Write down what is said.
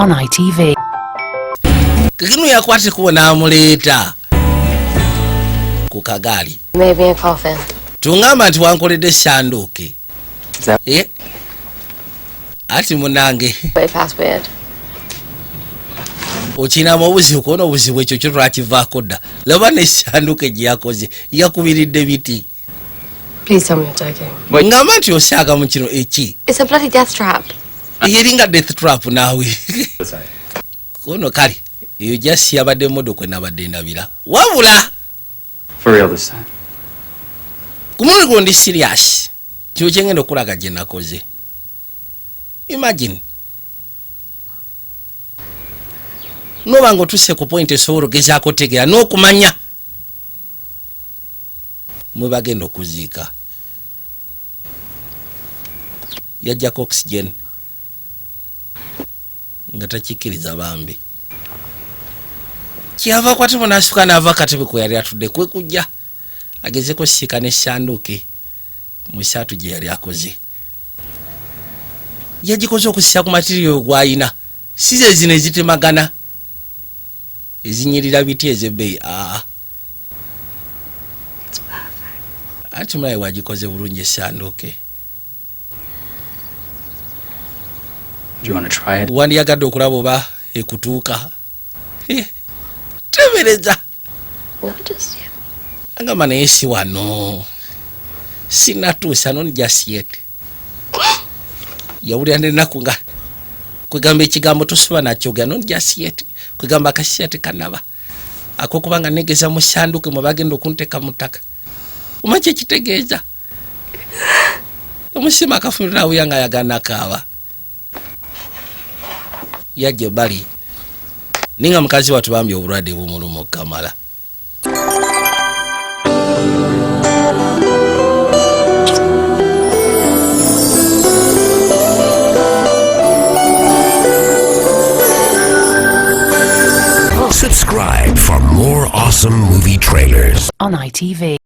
on ITV. Kinu yakwate kuona amuleta ku kagali. Maybe a coffin. Tungamba nti wankolede shanduke. Ati munange. Way past weird. Ochina mubuzi kuona obuzibu ekyo kyo lwakivaako dda. Laba ne shanduke gye yakoze yakubiridde biti. Please tell me you're joking. Ngamba nti osaaga mu kino eki. It's a bloody death trap. Yeringa death trap naawe. Kono kali. You just yabadde modoka nabadde ndabira. Wabula. For real this time. Kumuli gondi serious. Kyo kyengenda okulaga gye nakoze. Imagine. No bango tuse ku point esoworo gezaako tegera n'okumanya. Mwe bagenda okuziika. Yajjako oxygen. Nga takikkiriza bambi. Kyava kwati munasuka n'ava katebe kwe yali atudde kwe kujja. Agezeko sika ne shanduke. Musatu gye yali akoze. Yagikoze okusisa ku material gwayina. Size zino ezitemagana. Ezinyirira biti ezebbeyi. Ati mulayi wagikoze bulungi shanduke. Do you want to try it? Wandiyagadde okulaba oba ekutuuka. Tebereza. Not just yet. Angamba naye si wano. Sinatuusa non just yet. Yawulira n'ennaku nga kwegamba ekigambo tosoba nakyogera non just yet. Kwegamba akasisya tekanaba. Akokubanga negeza mu shanduke mwe bagenda okunteka mu ttaka. Omanyi ekitegeeza. Omusima akafunira awo yanga yagana kaaba. Yajje bali. Ninga mukazi watu bambi obulwadde bumulumu kamala. Subscribe for more awesome movie trailers on ITV.